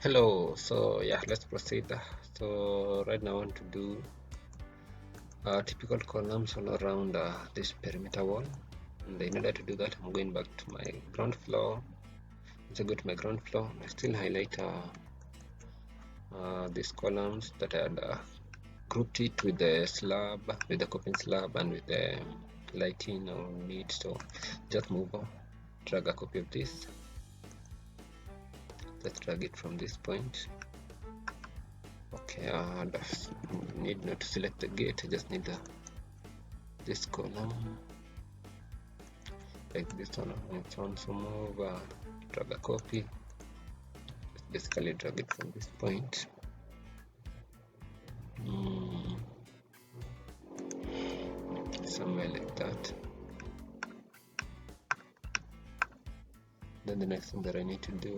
Hello, so yeah, let's proceed. So right now I want to do typical columns all around this perimeter wall, and in order to do that I'm going back to my ground floor. Once I go to my ground floor, I still highlight these columns that I had grouped it with the slab, with the coping slab and with the lighting on it. So just move on, drag a copy of this. Let's drag it from this point. Okay, need not to select the gate, I just need this column like this one on its own. So move, drag a copy, just basically drag it from this point. Somewhere like that. Then the next thing that I need to do,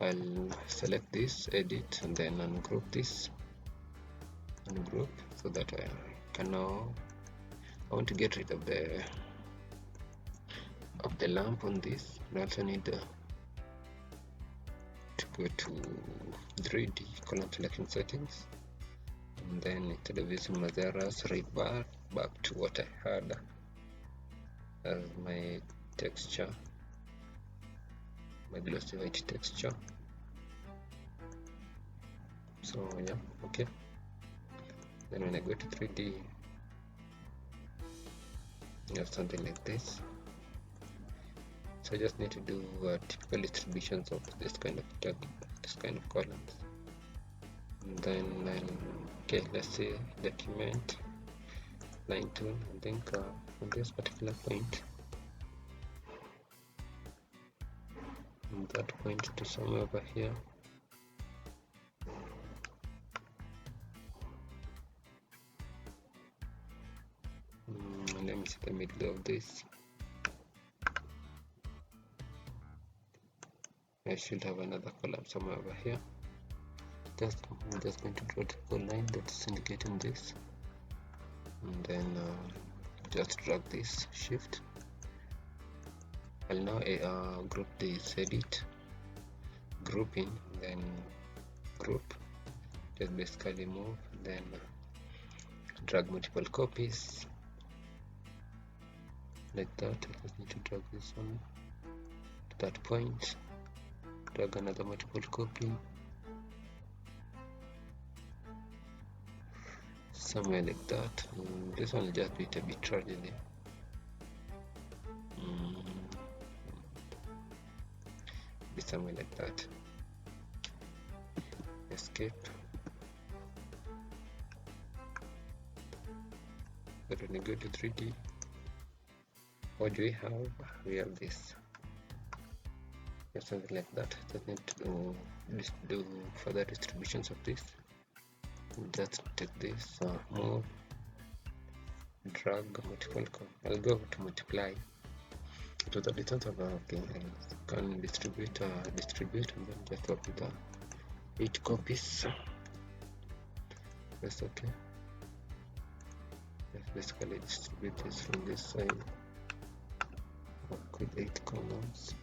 I'll select this, edit, and then ungroup this, ungroup, so that I can now, I want to get rid of the lamp on this. I also need to go to 3D column selection settings, and then instead of using Mazera's, revert back to what I had as my texture, my glossy white texture. So yeah, okay. Then when I go to 3D, you have something like this. So I just need to do typical distributions of this kind of tag, this kind of columns. And then okay, let's say document line tool. I think from this particular point, from that point to somewhere over here. Let me see the middle of this. I should have another column somewhere over here. I'm just going to draw a typical line that's indicating this, and then just drag this, shift. I'll now group this, edit, grouping, then group. Just basically move, then drag multiple copies like that. I just need to drag this one to that point, drag another multiple copy somewhere like that. This one will just be a bit tragedy. Be somewhere like that. Escape. But when you go to 3D, what do we have? We have this. Something like that. Just need to do further distributions of this. Just take this, move, drag multiple. I'll go to multiply to the distance of okay. I can distribute, and then just copy the 8 copies. That's okay. Let's basically distribute this from this side. Work with 8 columns.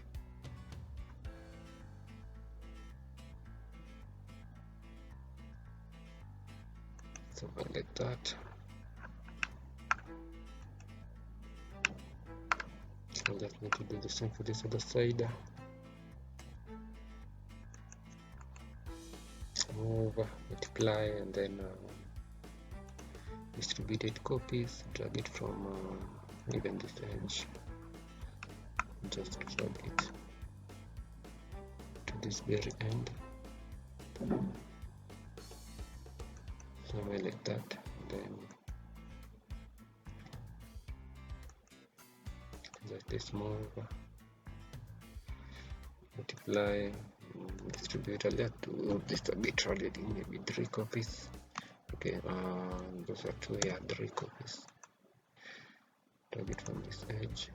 Something like that. So just need to do the same for this other side. Move, multiply, and then distribute 8 copies. Drag it from even this edge. Just drag it to this very end. Somewhere like that. Then just this move, multiply, distribute. I'll just do this a bit already, maybe 3 copies. Okay, those are 2, yeah, 3 copies. Drag it from this edge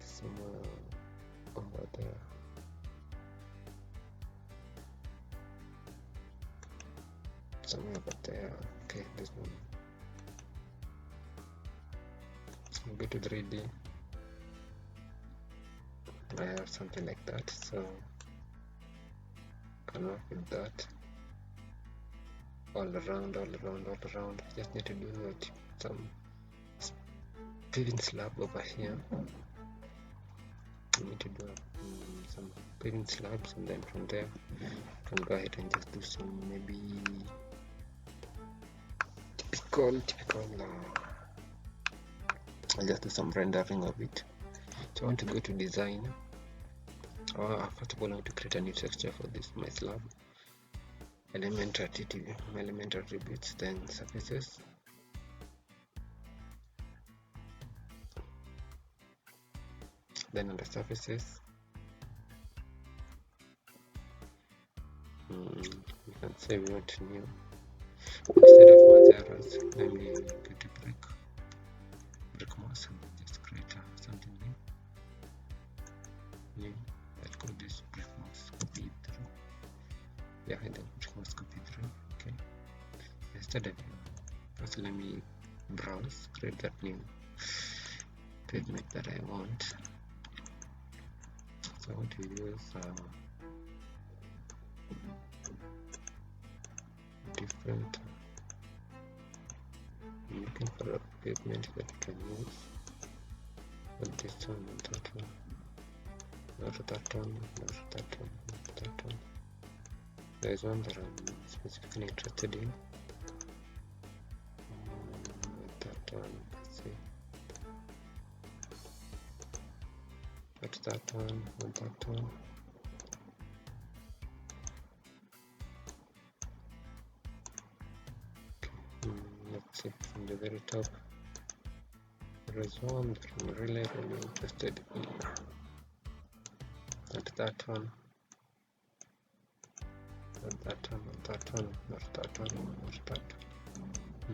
somewhere over there. Somewhere over there. Okay, this one. Go to 3D. I have something like that. So can work with that. All around. Just need to do some paving slab over here. We need to do some paving slabs, and then from there you can go ahead and just do some maybe typical I'll just do some rendering of it. So I want to go to design. First of all, I want to create a new texture for this my slab. Element attributes, then surfaces. Then on the surfaces, we can say we want new. Instead of Mazeros, let me go to brick mask and just create something new. Let's call this brick mask copy 3. Yeah, and then brick mask copy 3. Okay. Instead of first, let me browse, create that new pavement that I want. So I want to use different. I'm looking for a pavement that I can use. But this one, not that one, not that one, not that one, not that one. There is one that I'm specifically interested in. That one, let's see. What's that one? Not that one. Let's see, from the very top, there is one that I'm really interested in. Not that one. Not that one, not that one, not that one,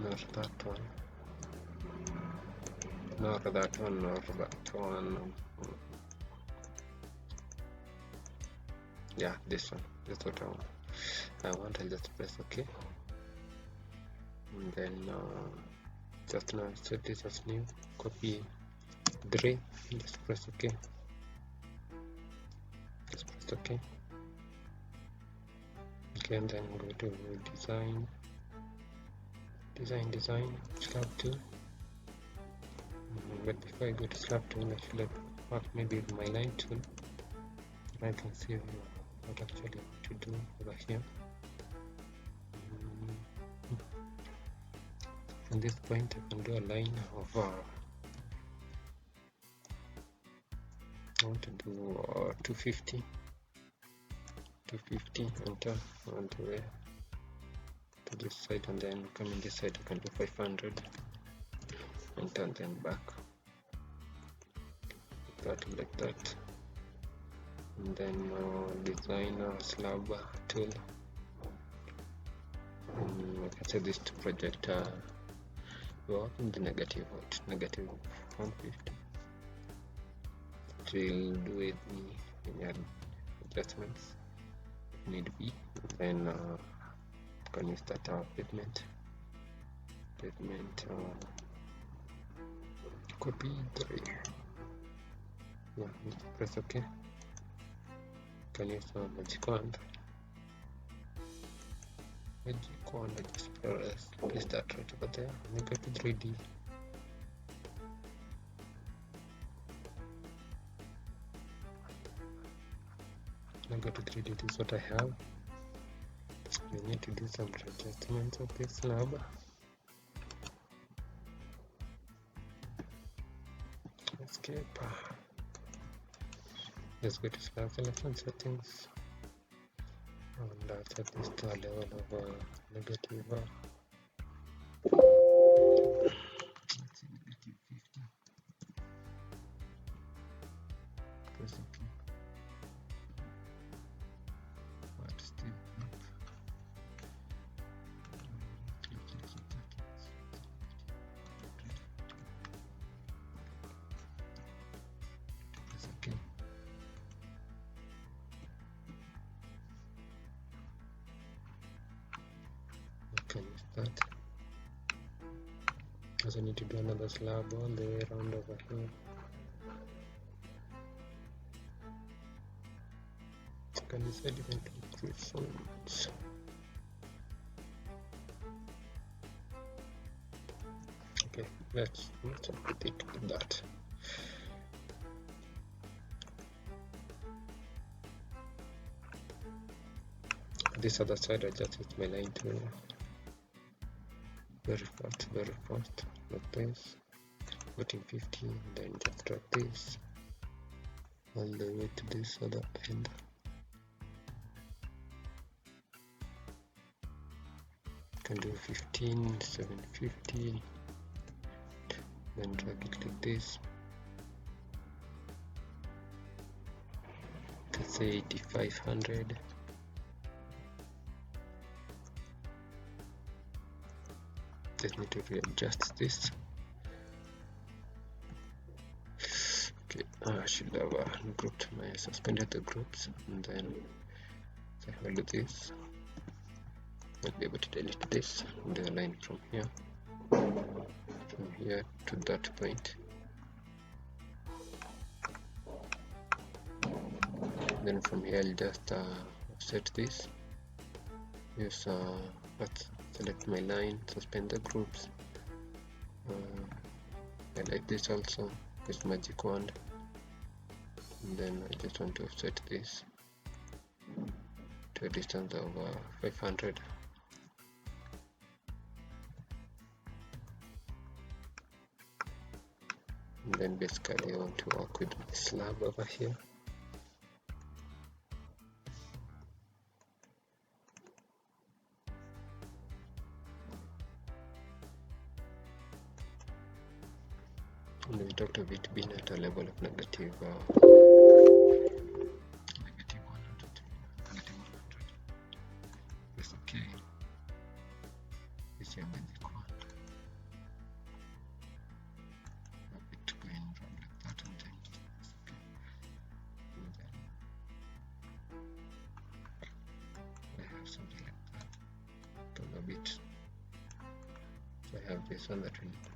not that one, not that one, not that one, not that one. Yeah, this one. That's what I want. I'll just press OK. And then just now set this as new, copy 3, just press OK. Just press OK. Okay, and then go to design, slab 2. But before I go to slab 2, I should work maybe with my line tool. I can see what actually I want to do over here. From this point, I can do a line of I want to do 250, and turn all the way to this side, and then coming this side I can do 500 and turn them back like that. And then design slab tool. I can set this to project in the negative 150. It will do it any adjustments if need be. Then can use that pavement copy 3. Yeah, press OK. Can use magic wand. I just place that right over there, and go to 3D. I go to 3D. This is what I have. We need to do some adjustments of this slab. Escape. Let's go to slab selection settings. And set this to a level of negative. Let's see, negative 50. Press OK. But still not. Press OK. Can use that. Also need to do another slab all the way around over here. can decide even to increase sounds. Okay, let's put it with that. This other side I just use my line tool very fast like this, putting 50, then just drag this all the way to this other end. Can do 15, 750, then drag it like this. Let's say 8500. Just need to readjust this. Okay, I should have grouped suspended the groups, and then if I hold this, I'll be able to delete this and do a line from here to that point. Then from here I'll just offset this. Use select my line, suspend the groups. I like this also, this magic wand, and then I just want to offset this to a distance of 500. And then basically I want to work with my slab over here. And we talked of it being at a level of negative 100. It's okay. It's a magic wand. Have it going from like that, and then it's okay. And then I have something like that. Turn a bit. So I have this one that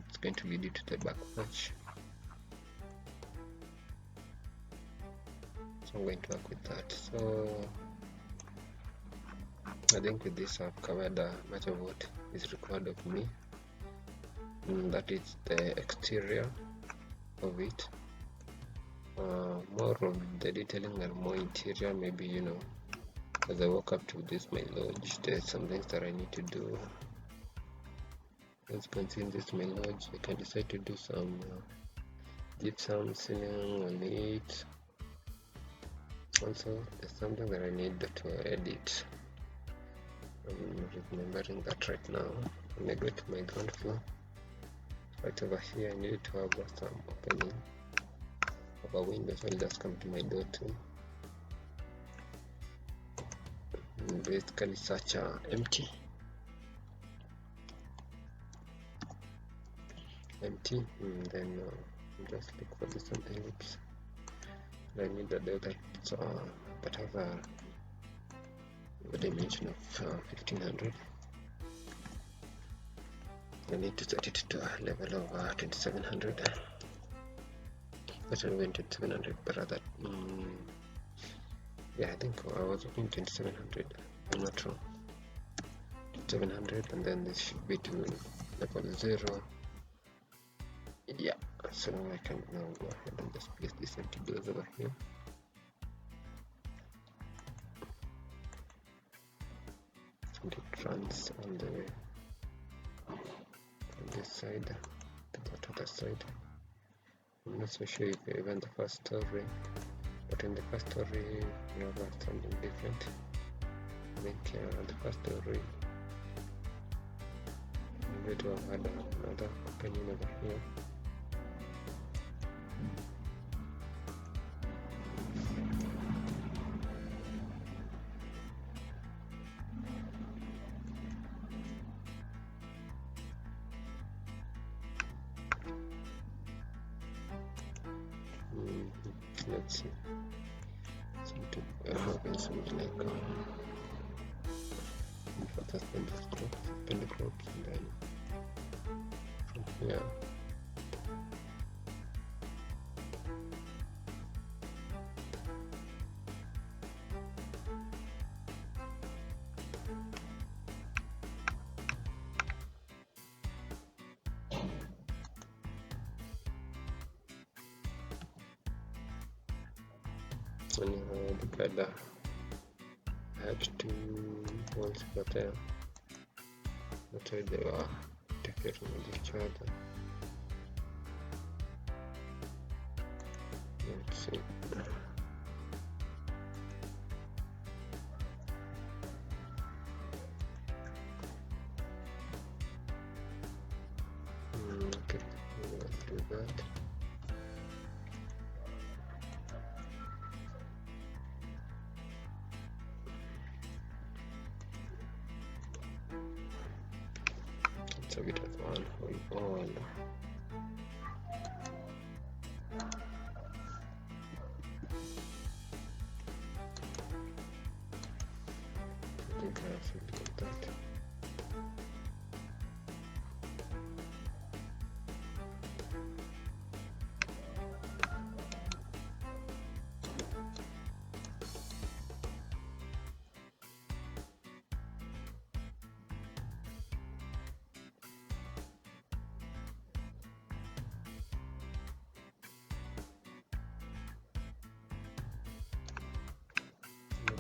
it's going to lead you to the back patch. So I'm going to work with that. So I think with this I've covered much of what is required of me. That is the exterior of it. More of the detailing and more interior, maybe, you know, as I walk up to this my lodge, there's some things that I need to do. As you can see in this my lodge, I can decide to do some gypsum ceiling on it. Also, there's something that I need to edit. I'm remembering that right now. When I go to my ground floor, right over here, I need to have some opening of a window, so I'll just come to my door too. And basically such empty, and then just look for this one ellipse. I need a door that has a dimension of 1500. I need to set it to a level of 2700. But I'm going to 2700, but rather, yeah, I think I was looking 2700. I'm not wrong. 700, and then this should be to level 0. Yeah, so I can now go ahead and just place this empty doors over here. And it runs on the way on this side to that other side. I'm not so sure if even the first story, but in the first story we have something different. I think the first story I'm going to have had another opening over here. Let's see. Something like suspend the groups, and then from here when you look at the hatch two walls over there, that's why they are decorating with each other. Let's see. Okay, let's do that. It's a bit of one whole ball. I think I should get that.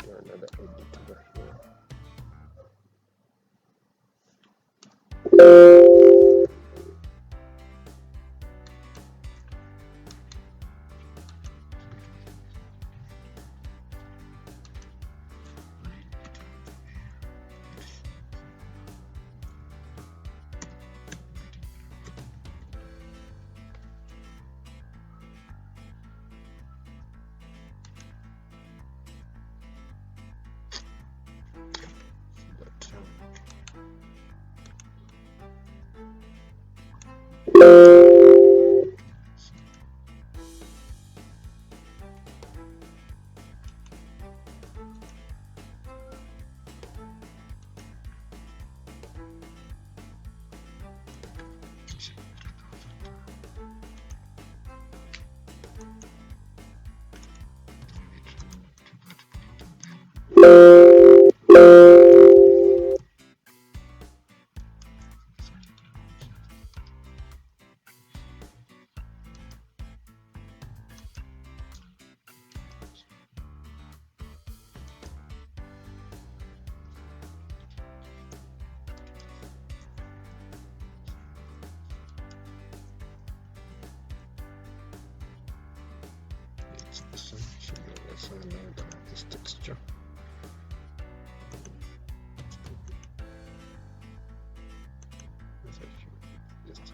Do another edit over here. So let's load this texture. Just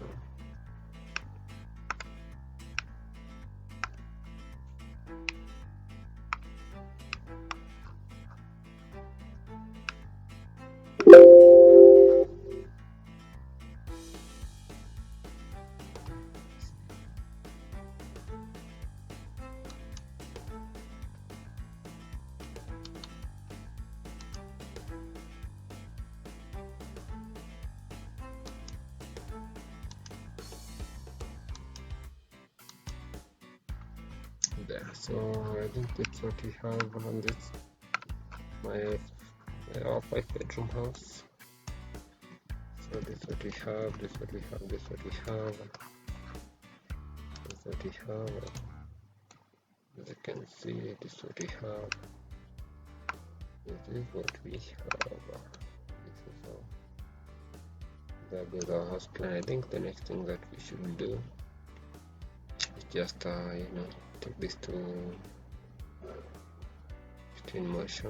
there. So I think that's what we have on this my 5-bedroom house. So this is what we have, this is what we have, this is what we have, this is what we have. As you can see, this is what we have. This is what we have. This is all. That goes our house plan. I think the next thing that we should do is just take this to in motion,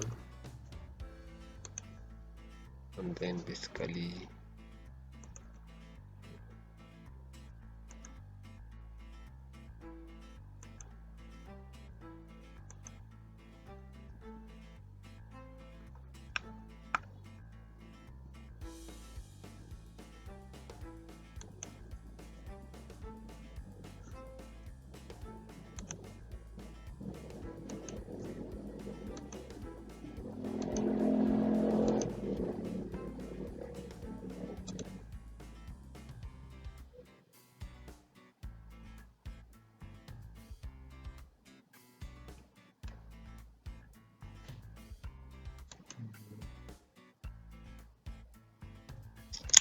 and then basically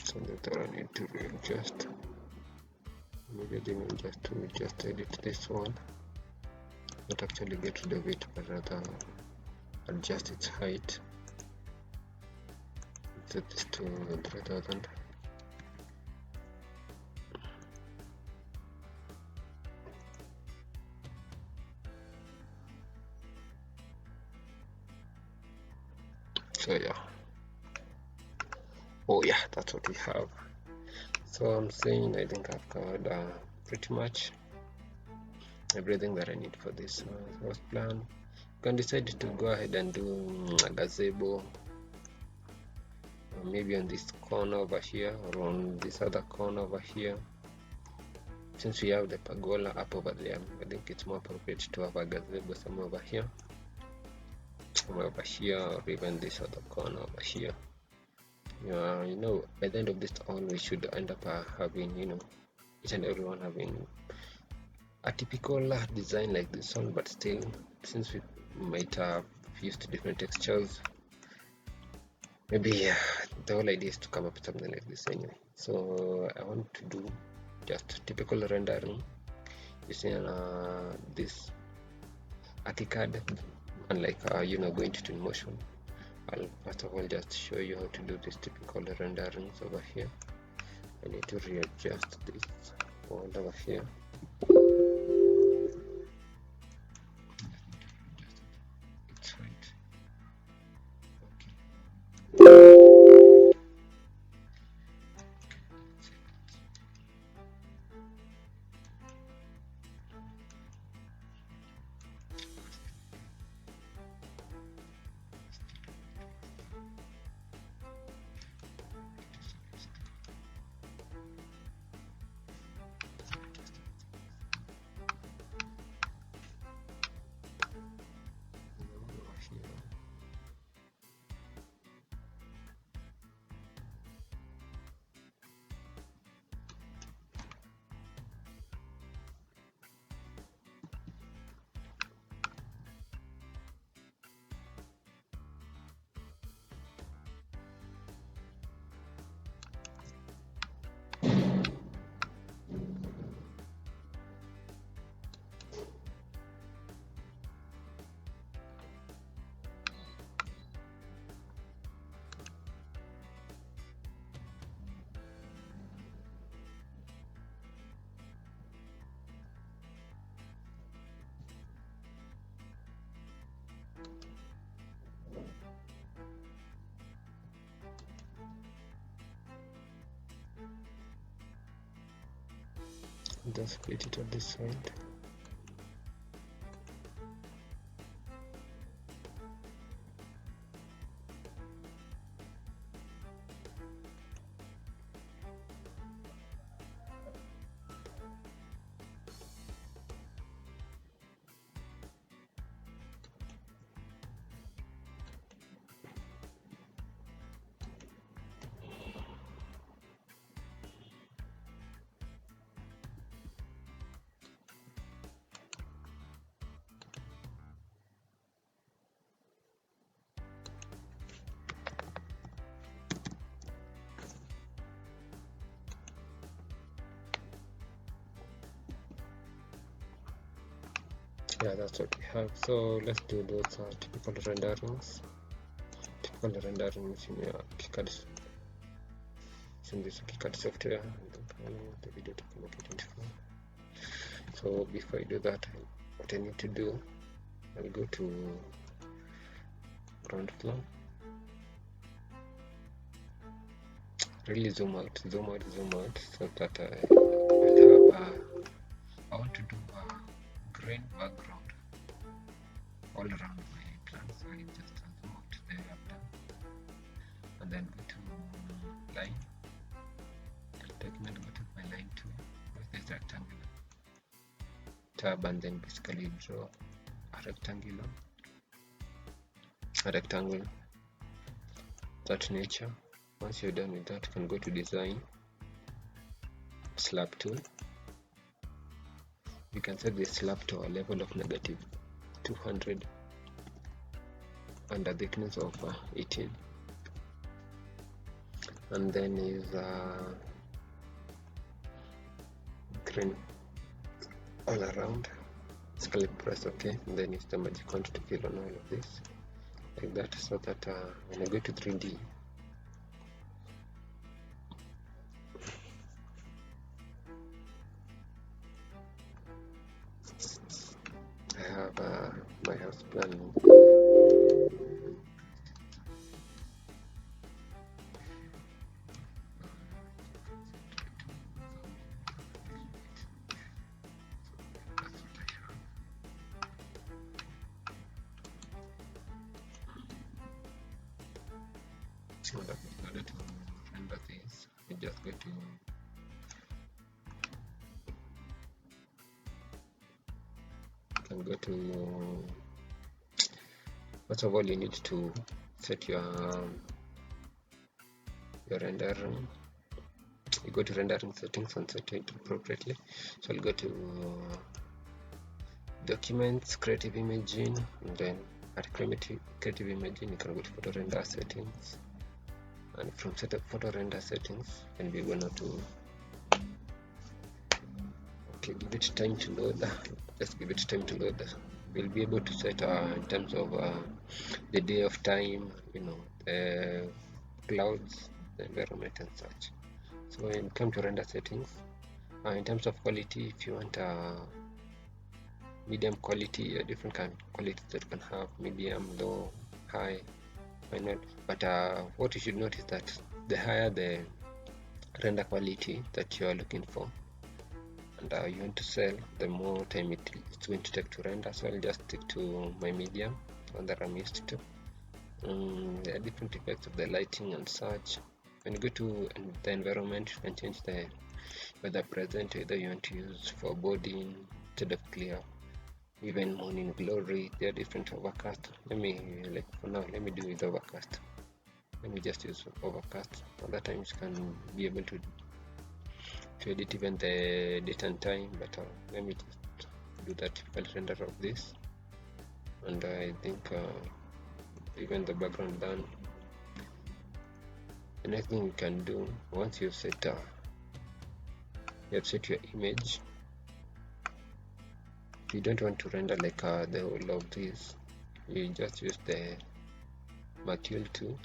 something that I need to readjust. Maybe I didn't just edit this one. not actually get rid of it, but rather adjust its height. Set this to 3000. So yeah, oh yeah, that's what we have. So I'm saying I think I've covered pretty much everything that I need for this house plan. You can decide to go ahead and do a gazebo, maybe on this corner over here or on this other corner over here. Since we have the pergola up over there, I think it's more appropriate to have a gazebo somewhere over here, or even this other corner over here. You know, by the end of this all, we should end up having, you know, each and everyone having a typical design like this one, but still, since we might have used different textures, maybe the whole idea is to come up with something like this anyway. So I want to do just typical rendering using this facade, unlike you know, going to Twinmotion. I'll first of all just show you how to do this typical renderings over here. I need to readjust this all over here. It's right. Just split it on this side. Yeah, that's what we have. So let's do those typical renderings. Typical renderings in your KiCad, in this KiCad software. The video to come 24. So before I do that, what I need to do, I'll go to ground floor. Really zoom out, so that I want to do a green background all around my plan. So I just zoom out there after, and then go to line. Document, go to my line tool with this rectangle tab, and then basically draw a rectangle that nature. Once you're done with that, you can go to design, slab tool. You can set this slab to a level of -200 and a thickness of 18, and then is green all around. click press OK, and then use the magic wand to fill on all of this like that, so that when I go to 3D, I have my house plan. So that in order to render this, you just go to first of all, you need to set your rendering. You go to rendering settings and set it appropriately. So I'll go to documents, creative imaging, and then at creative imaging you can go to photo render settings, and from set up photo render settings you can be able to give it time to load. Just give it time to load. We'll be able to set in terms of the day of time, the clouds, the environment and such. So when you come to render settings, in terms of quality, if you want medium quality, different kind of qualities that you can have: medium, low, high, why not? But what you should note is that the higher the render quality that you are looking for and you want to sell, the more time it's going to take to render. So I'll just stick to my medium, one that I'm used to. There are different effects of the lighting and such. When you go to the environment, you can change the weather present, either you want to use foreboding instead of clear, even morning glory. There are different overcast. For now, let me do with overcast. Let me just use overcast. Other times you can be able to edit even the date and time, but let me just do that typical render of this. And I think even the background done. The next thing you can do, once you have set your image, if you don't want to render like the whole of this, you just use the mercure tool.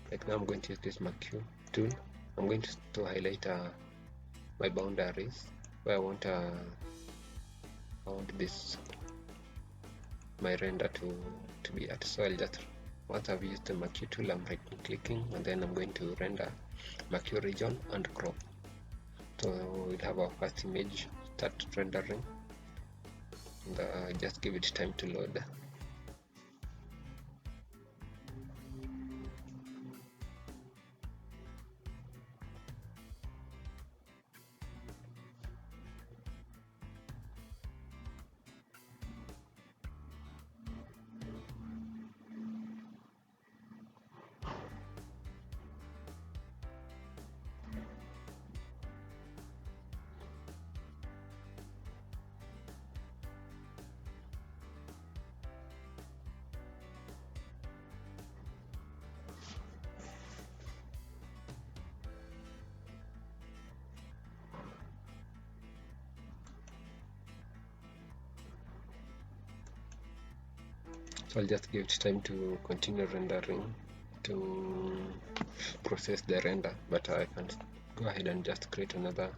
Like now I'm going to use this mercure tool. I'm going to highlight my boundaries where I want this my render to be at. So I'll just, once I've used the mercure tool, I'm right clicking and then I'm going to render mercure region and crop. So we'll have our first image start rendering, and just give it time to load. So I'll just give it time to continue rendering to process the render, but I can go ahead and just create another.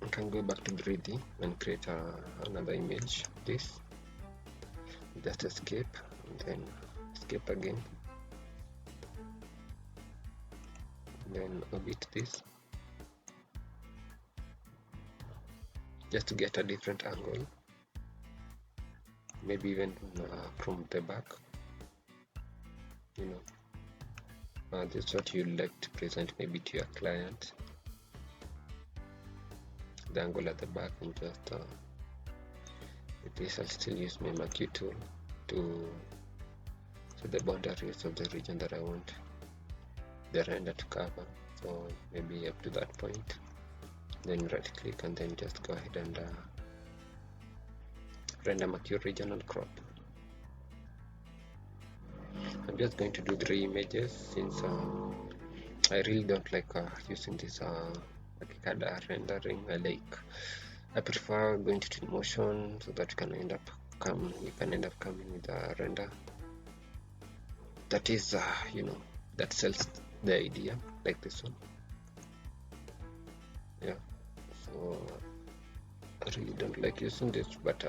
I can go back to 3D and create another image. This, just escape and then escape again, then orbit this, just to get a different angle, maybe even from the back. This is what you'd like to present maybe to your client, the angle at the back, and just with this I'll still use my mercure tool to set the boundaries of the region that I want the render to cover. So maybe up to that point, then right click and then just go ahead and render mercure region and crop. I'm just going to do 3 images since I really don't like using this facade rendering. I prefer going to Twinmotion so that you can end up coming with a render that is that sells the idea, like this one. Yeah, so I really don't like using this, but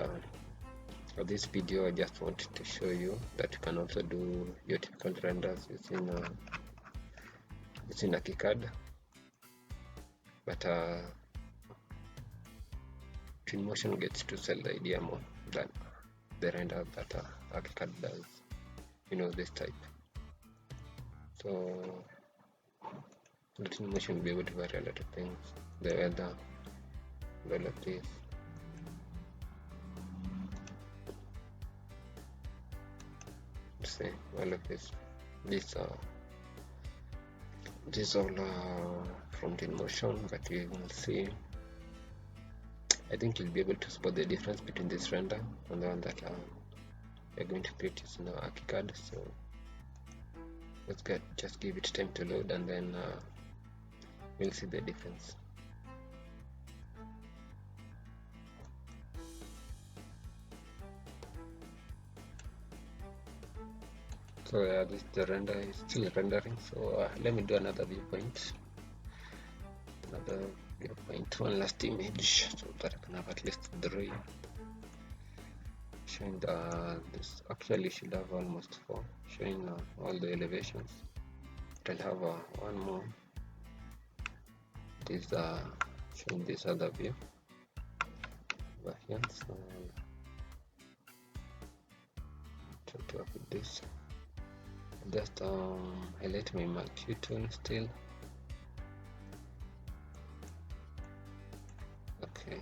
for this video I just wanted to show you that you can also do your typical renders using a facade, but Twinmotion gets to sell the idea more than the render that facade does, this type. So the Twinmotion will be able to vary a lot of things, the weather, all of this. See, all of this. These all from Twinmotion, but you will see. I think you'll be able to spot the difference between this render and the one that we're going to create using our facade. So just give it time to load, and then we'll see the difference. So the render is still rendering. So let me do another viewpoint. One last image, so that I can have at least 3 showing this. Actually should have almost 4 showing all the elevations. I'll have one more. This showing this other view over here. So try to work with this. Just highlight my marquee tool still. Okay,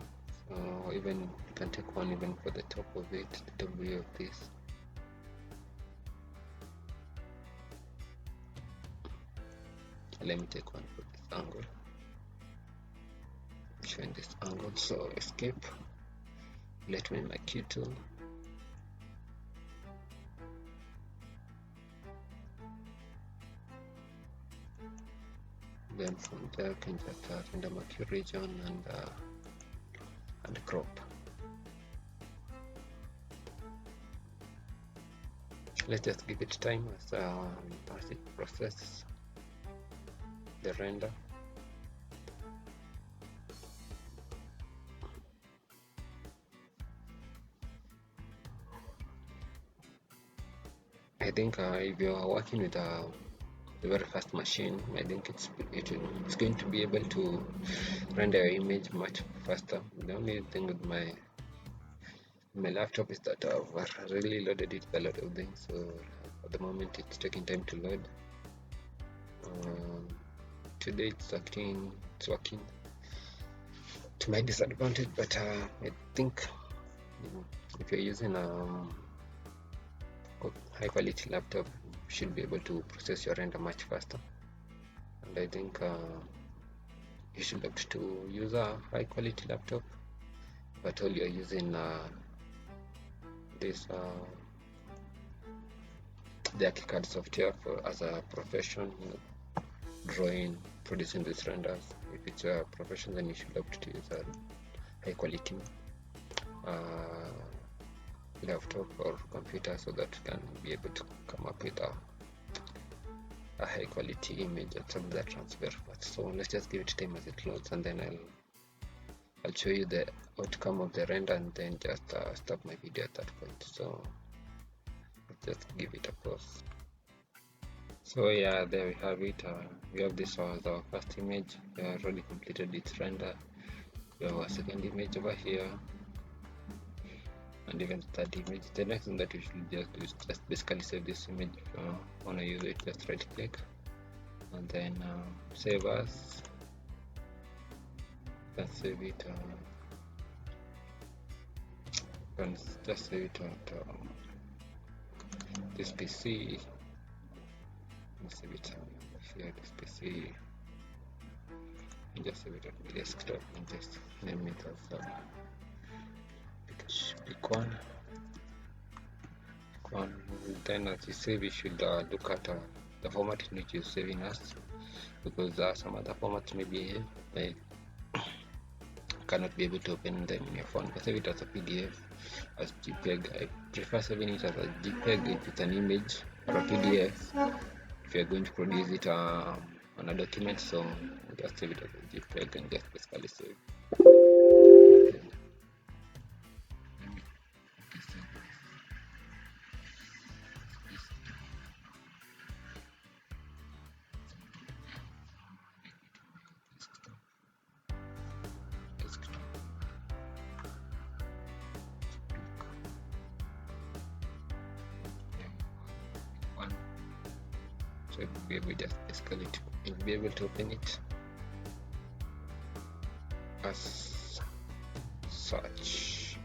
so even you can take one even for the top of it, the top view of this. Let me take one for this angle. Showing this angle, so escape. Let me marquee tool. Then from there I can just render marquee region and crop. Let's just give it time as it processes the render. I think if you're working with a very fast machine, I think it's going to be able to render your image much faster. The only thing with my laptop is that I've really loaded it with a lot of things, so at the moment it's taking time to load. Today it's working to my disadvantage, but I think if you're using a high quality laptop, you should be able to process your render much faster. And I think you should opt to use a high quality laptop, but all you're using this the facade software as a profession, drawing, producing these renders. If it's a profession, then you should opt to use a high quality laptop or computer, so that you can be able to come up with a high quality image and some that transfer fast. So let's just give it time as it loads, and then I'll show you the outcome of the render, and then just stop my video at that point. So let's just give it a pause. So yeah, there we have it. We have this as our first image. We have already completed its render. We have our second image over here, and even the third image. The next thing that you should just do is just basically save this image. If you want to use it, just right click and then save as. Let's save it. Just save it at this PC. Let's save it here. This PC. And just save it on the desktop and just name it as pick one. Then as you save, you should look at the format in which you're saving us, because some other formats maybe like cannot be able to open them in your phone. But save it as a PDF, as JPEG. I prefer saving it as a JPEG if it's an image, or a PDF if you're going to produce it on a document. So just save it as a JPEG and just basically save. So we just basically you'll be able to open it as such.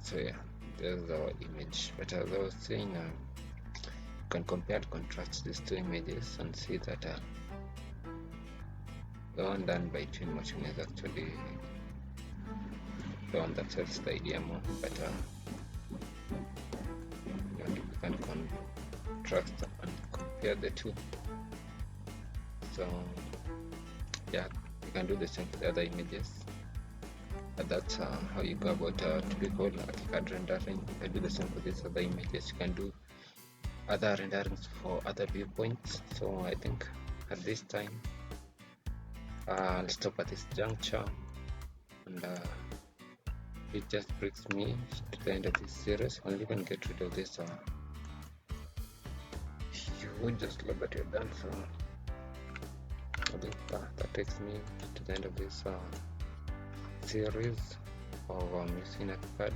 So yeah, there's our image. But as I was saying, you can compare and contrast these two images and see that the one done by Twinmotion is actually the one that sells the idea more. But you can contrast and compare the two. So yeah, you can do the same for the other images. But that's how you go about typical facade rendering. You can do the same for these other images. You can do other renderings for other viewpoints. So I think at this time I'll stop at this juncture, and it just brings me to the end of this series. I'll even get rid of this huge slab that you've done. So I think that takes me to the end of this series of using a facade.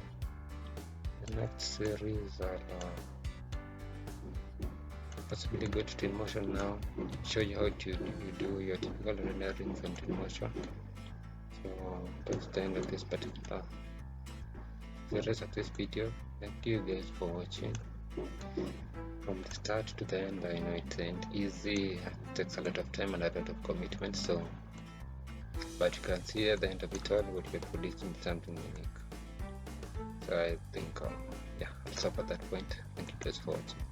The next series I'll possibly go to Twinmotion now, show you how to do your typical renderings in Twinmotion. So that's the end of this particular series of this video. Thank you guys for watching from the start to the end. I know it ain't easy, it takes a lot of time and a lot of commitment, so but you can see at the end of it all what we're producing something unique. So I think yeah, I'll stop at that point. Thank you guys for watching.